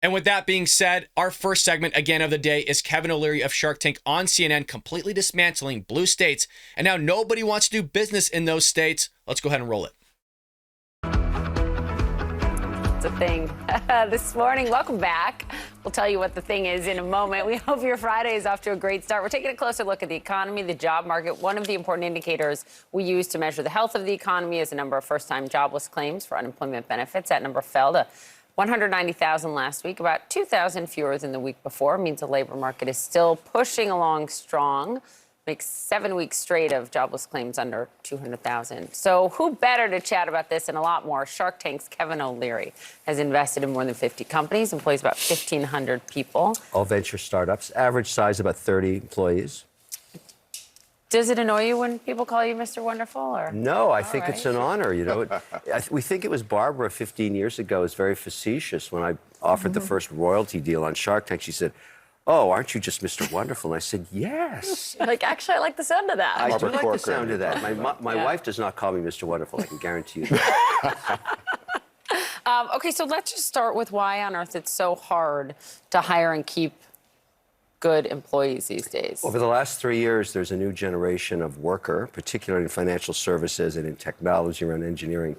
And with that being said, our first segment again of the day is Kevin O'Leary of Shark Tank on CNN completely dismantling blue states and now nobody wants to do business in those states. Let's go ahead and roll it. It's a thing. This morning, welcome back. We'll tell you what the thing is in a moment. We hope your Friday is off to a great start. We're taking a closer look at the economy, the job market. One of the important indicators we use to measure the health of the economy is the number of first-time jobless claims for unemployment benefits. That number fell to 190,000 last week, about 2,000 fewer than the week before. It means the labor market is still pushing along strong. Makes 7 weeks straight of jobless claims under 200,000. So who better to chat about this and a lot more? Shark Tank's Kevin O'Leary has invested in more than 50 companies, employs about 1,500 people. All venture startups, average size about 30 employees. Does it annoy you when people call you Mr. Wonderful? Or? No, I think it's an honor. You know, we think it was Barbara 15 years ago was very facetious when I offered the first royalty deal on Shark Tank. She said, "Oh, aren't you just Mr. Wonderful?" And I said, "Yes." Like, actually, I like the sound of that. I do like the sound of that. My wife does not call me Mr. Wonderful. I can guarantee you that. Okay, so let's just start with why on earth it's so hard to hire and keep good employees these days. Over the last 3 years, there's a new generation of worker, particularly in financial services and in technology around engineering,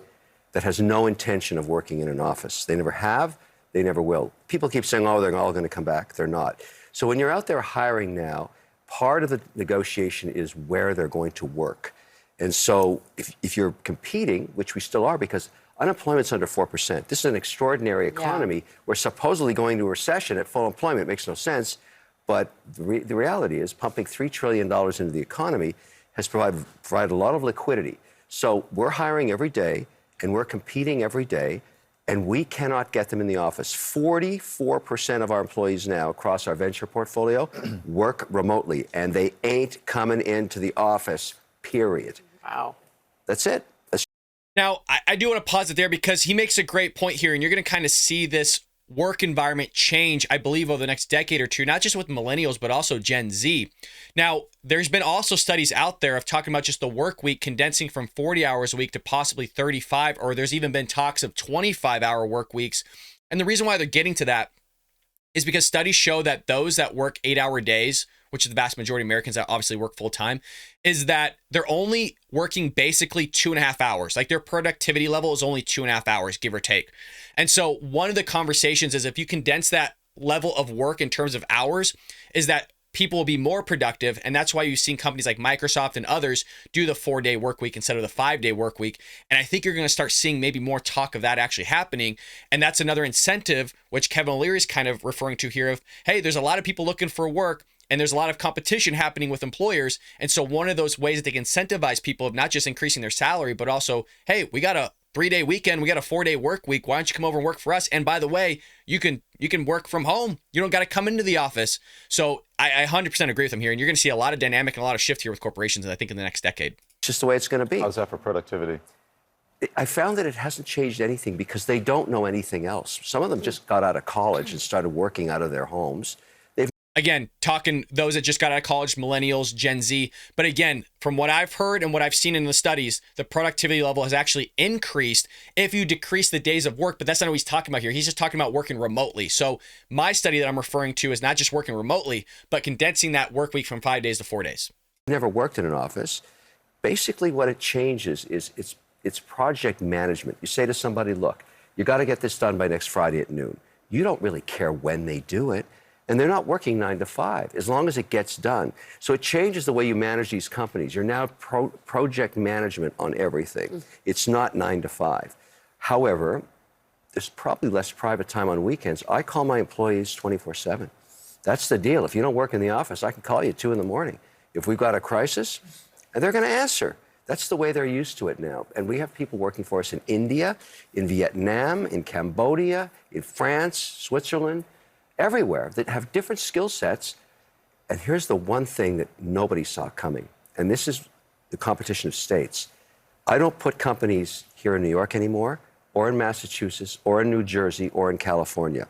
that has no intention of working in an office. They never have. They never will. People keep saying, oh, they're all going to come back. They're not. So when you're out there hiring now, part of the negotiation is where they're going to work. And so if you're competing, which we still are because unemployment's under 4%, this is an extraordinary economy. Yeah. We're supposedly going to a recession at full employment. It makes no sense. But the reality is pumping $3 trillion into the economy has provided a lot of liquidity. So we're hiring every day and we're competing every day. And we cannot get them in the office. 44% of our employees now across our venture portfolio work remotely, and they ain't coming into the office, period. Wow. That's it. Now, I do want to pause it there because he makes a great point here, and you're going to kind of see this work environment change, I believe, over the next decade or two, not just with millennials, but also Gen Z. Now, there's been also studies out there of talking about just the work week condensing from 40 hours a week to possibly 35, or there's even been talks of 25-hour work weeks. And the reason why they're getting to that is because studies show that those that work 8-hour days, which is the vast majority of Americans that obviously work full time, is that they're only working basically 2.5 hours. Like their productivity level is only 2.5 hours, give or take. And so one of the conversations is if you condense that level of work in terms of hours, is that people will be more productive. And that's why you've seen companies like Microsoft and others do the 4-day work week instead of the 5-day work week. And I think you're going to start seeing maybe more talk of that actually happening. And that's another incentive, which Kevin O'Leary is kind of referring to here of, hey, there's a lot of people looking for work. And there's a lot of competition happening with employers. And so one of those ways that they can incentivize people of not just increasing their salary, but also, hey, we got a 3-day weekend, we got a 4-day work week. Why don't you come over and work for us? And by the way, you can work from home. You don't got to come into the office. So I 100% agree with him here. And you're going to see a lot of dynamic and a lot of shift here with corporations, I think, in the next decade. It's just the way it's going to be. How's that for productivity? I found that it hasn't changed anything because they don't know anything else. Some of them just got out of college and started working out of their homes. Again, talking those that just got out of college, millennials, Gen Z. But again, from what I've heard and what I've seen in the studies, the productivity level has actually increased if you decrease the days of work. But that's not what he's talking about here. He's just talking about working remotely. So my study that I'm referring to is not just working remotely, but condensing that work week from 5 days to 4 days. I've never worked in an office. Basically, what it changes is it's project management. You say to somebody, look, you got to get this done by next Friday at noon. You don't really care when they do it. And they're not working 9 to 5, as long as it gets done. So it changes the way you manage these companies. You're now project management on everything. It's not 9 to 5. However, there's probably less private time on weekends. I call my employees 24/7. That's the deal. If you don't work in the office, I can call you at 2 in the morning. If we've got a crisis, and they're going to answer. That's the way they're used to it now. And we have people working for us in India, in Vietnam, in Cambodia, in France, Switzerland, everywhere, that have different skill sets. And here's the one thing that nobody saw coming, and this is the competition of states. I don't put companies here in New York anymore, or in Massachusetts, or in New Jersey, or in California.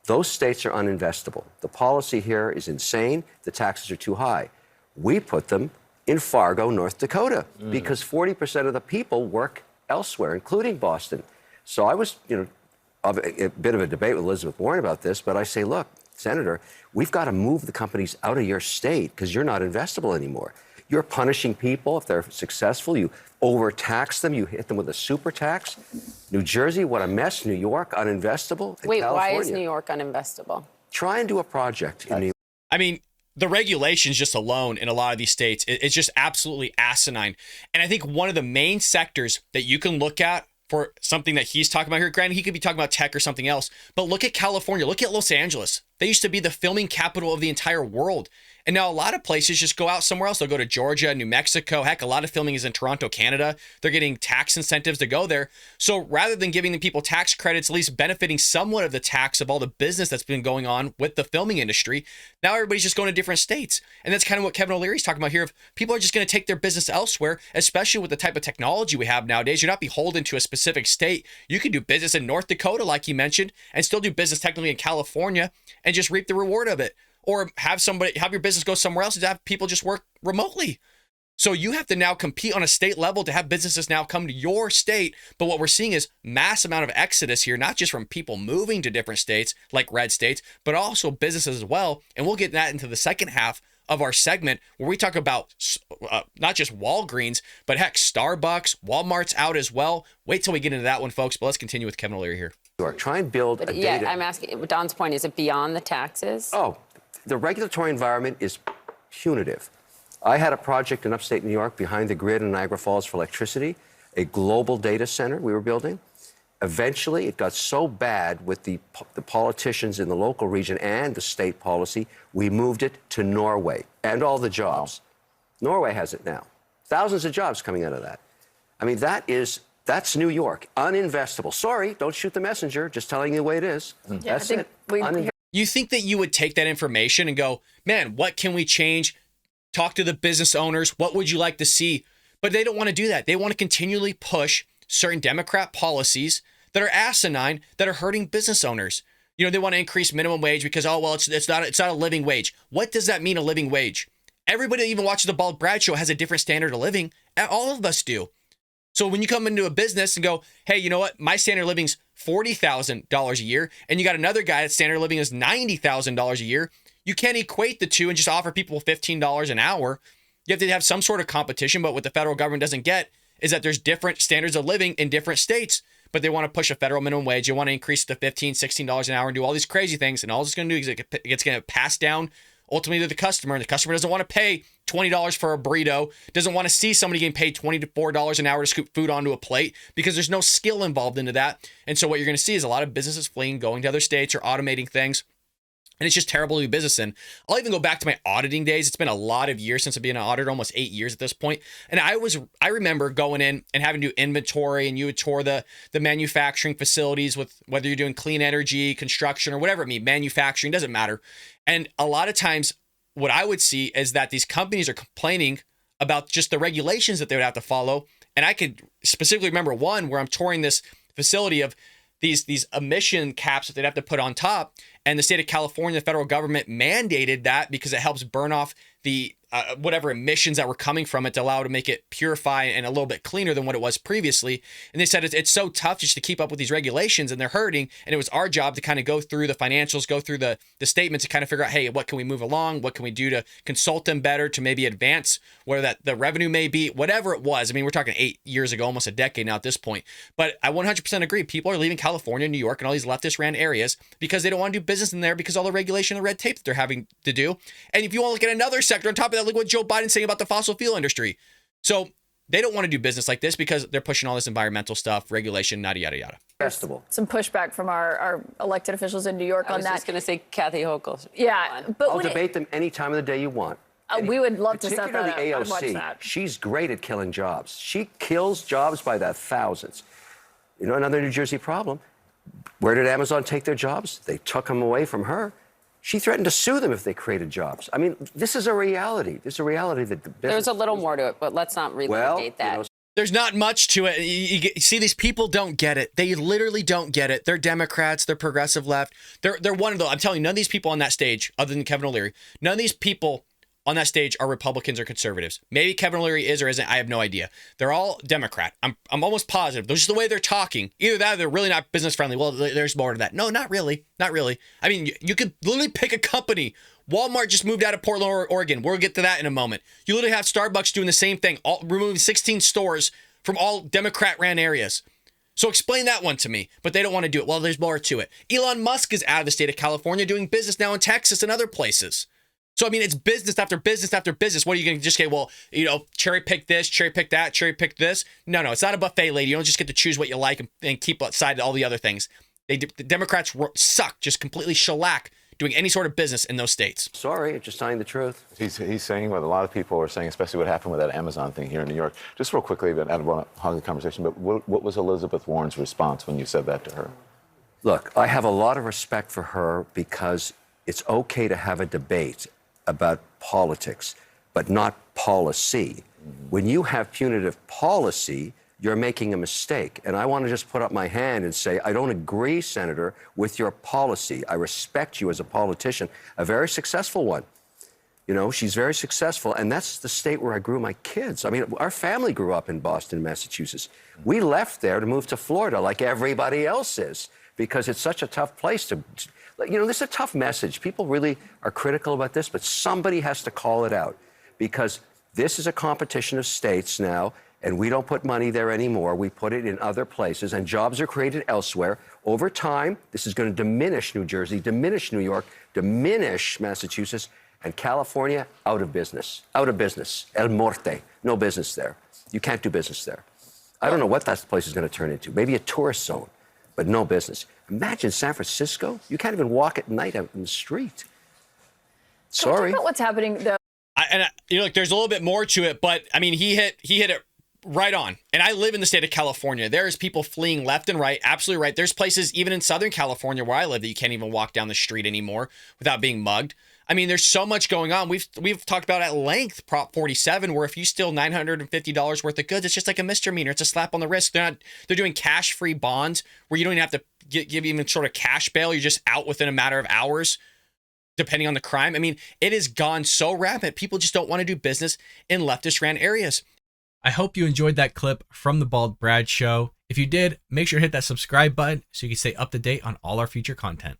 Those states are uninvestable. The policy here is insane. The taxes are too high. We put them in Fargo, North Dakota, because 40% of the people work elsewhere, including Boston. So I was, a bit of a debate with Elizabeth Warren about this, but I say, look, Senator, we've got to move the companies out of your state because you're not investable anymore. You're punishing people if they're successful. You overtax them. You hit them with a super tax. New Jersey, what a mess. New York, uninvestable. Wait, California, why is New York uninvestable? try and do a project in New York. I mean, the regulations just alone in a lot of these states, it's just absolutely asinine. And I think one of the main sectors that you can look at for something that he's talking about here, granted, he could be talking about tech or something else, but look at California, look at Los Angeles. They used to be the filming capital of the entire world. And now a lot of places just go out somewhere else. They'll go to Georgia, New Mexico. Heck, a lot of filming is in Toronto, Canada. They're getting tax incentives to go there. So rather than giving the people tax credits, at least benefiting somewhat of the tax of all the business that's been going on with the filming industry, now everybody's just going to different states. And that's kind of what Kevin O'Leary's talking about here. If people are just going to take their business elsewhere, especially with the type of technology we have nowadays, you're not beholden to a specific state. You can do business in North Dakota, like you mentioned, and still do business technically in California and just reap the reward of it. Or have your business go somewhere else and have people just work remotely. So you have to now compete on a state level to have businesses now come to your state. But what we're seeing is mass amount of exodus here, not just from people moving to different states like red states, but also businesses as well. And we'll get that into the second half of our segment where we talk about not just Walgreens, but heck, Starbucks, Walmart's out as well. Wait till we get into that one, folks. But let's continue with Kevin O'Leary here. Try and build a data. Yeah, I'm asking, Don's point, is it beyond the taxes? Oh, the regulatory environment is punitive. I had a project in upstate New York behind the grid in Niagara Falls for electricity, a global data center we were building. Eventually, it got so bad with the politicians in the local region and the state policy, we moved it to Norway and all the jobs. Wow. Norway has it now. Thousands of jobs coming out of that. I mean, that's New York, uninvestable. Sorry, don't shoot the messenger, just telling you the way it is. Yeah, that's it. You think that you would take that information and go, man, what can we change? Talk to the business owners. What would you like to see? But they don't want to do that. They want to continually push certain Democrat policies that are asinine, that are hurting business owners. You know, they want to increase minimum wage because, oh, well, it's not a living wage. What does that mean, a living wage? Everybody that even watches the Bald Brad Show has a different standard of living. All of us do. So when you come into a business and go, hey, you know what? My standard of living's $40,000 a year, and you got another guy that's standard of living is $90,000 a year, you can't equate the two and just offer people $15 an hour. You have to have some sort of competition, but what the federal government doesn't get is that there's different standards of living in different states, but they want to push a federal minimum wage. They want to increase it to $15, $16 an hour and do all these crazy things, and all it's going to do is it's going to pass down ultimately to the customer, and the customer doesn't want to pay $20 for a burrito, doesn't want to see somebody getting paid $24 an hour to scoop food onto a plate because there's no skill involved into that. And so what you're going to see is a lot of businesses fleeing, going to other states or automating things. And it's just terrible to do business in. I'll even go back to my auditing days. It's been a lot of years since I've been an auditor, almost 8 years at this point. And I remember going in and having to do inventory, and you would tour the manufacturing facilities with whether you're doing clean energy, construction, or whatever it means, manufacturing, doesn't matter. And a lot of times what I would see is that these companies are complaining about just the regulations that they would have to follow. And I could specifically remember one where I'm touring this facility of these emission caps that they'd have to put on top. And the state of California, the federal government mandated that because it helps burn off the whatever emissions that were coming from it to allow it to make it purify and a little bit cleaner than what it was previously. And they said it's so tough just to keep up with these regulations, and they're hurting. And it was our job to kind of go through the financials, go through the statements to kind of figure out, hey, what can we move along? What can we do to consult them better, to maybe advance where that the revenue may be, whatever it was. I mean, we're talking 8 years ago, almost a decade now at this point. But I 100% agree. People are leaving California, New York, and all these leftist ran areas because they don't want to do business in there because all the regulation and red tape that they're having to do. And if you want to look at another sector on top of that, look what Joe Biden's saying about the fossil fuel industry. So they don't want to do business like this because they're pushing all this environmental stuff, regulation, yada, yada, yada. Some pushback from our elected officials in New York on that. I was just going to say Kathy Hochul. Yeah, but I'll debate them any time of the day you want. We would love to set that up. Particularly I'd watch AOC. that. She's great at killing jobs. She kills jobs by the thousands. You know, another New Jersey problem. Where did Amazon take their jobs? They took them away from her. She threatened to sue them if they created jobs. I mean, this is a reality. This is a reality that the business... There's a little more to it, but let's not relitigate that. You know, there's not much to it. You see, these people don't get it. They literally don't get it. They're Democrats. They're progressive left. They're one of the... I'm telling you, none of these people on that stage, other than Kevin O'Leary, none of these people on that stage are Republicans or conservatives. Maybe Kevin O'Leary is or isn't. I have no idea. They're all Democrat. I'm almost positive. Just the way they're talking. Either that or they're really not business friendly. Well, there's more to that. No, not really. Not really. I mean, you could literally pick a company. Walmart just moved out of Portland, Oregon. We'll get to that in a moment. You literally have Starbucks doing the same thing, removing 16 stores from all Democrat-ran areas. So explain that one to me. But they don't want to do it. Well, there's more to it. Elon Musk is out of the state of California doing business now in Texas and other places. So, I mean, it's business after business after business. What are you going to just say, well, cherry pick this, cherry pick that, cherry pick this? No, it's not a buffet, lady. You don't just get to choose what you like and keep aside all the other things. The Democrats suck, just completely shellac doing any sort of business in those states. Sorry, just telling the truth. He's saying what a lot of people are saying, especially what happened with that Amazon thing here in New York. Just real quickly, I don't want to hog the conversation, but what was Elizabeth Warren's response when you said that to her? Look, I have a lot of respect for her because it's okay to have a debate about politics, but not policy. When you have punitive policy, you're making a mistake. And I want to just put up my hand and say, I don't agree, Senator, with your policy. I respect you as a politician, a very successful one. She's very successful, and that's the state where I grew my kids. I mean, our family grew up in Boston, Massachusetts. We left there to move to Florida like everybody else is because it's such a tough place to this is a tough message. People really are critical about this, but somebody has to call it out because this is a competition of states now, and we don't put money there anymore. We put it in other places, and jobs are created elsewhere. Over time, this is going to diminish New Jersey, diminish New York, diminish Massachusetts, and California out of business. Out of business. El Morte. No business there. You can't do business there. I don't know what that place is going to turn into. Maybe a tourist zone, but no business. Imagine San Francisco. You can't even walk at night out in the street. Sorry. Can we talk about what's happening, though? Look, there's a little bit more to it, but I mean, he hit it right on. And I live in the state of California. There's people fleeing left and right. Absolutely right. There's places even in Southern California where I live that you can't even walk down the street anymore without being mugged. I mean, there's so much going on. We've talked about at length Prop 47, where if you steal $950 worth of goods, it's just like a misdemeanor. It's a slap on the wrist. They're doing cash-free bonds where you don't even have to give even sort of cash bail. You're just out within a matter of hours, depending on the crime. I mean, it has gone so rampant. People just don't want to do business in leftist-ran areas. I hope you enjoyed that clip from the Bald Brad Show. If you did, make sure to hit that subscribe button so you can stay up to date on all our future content.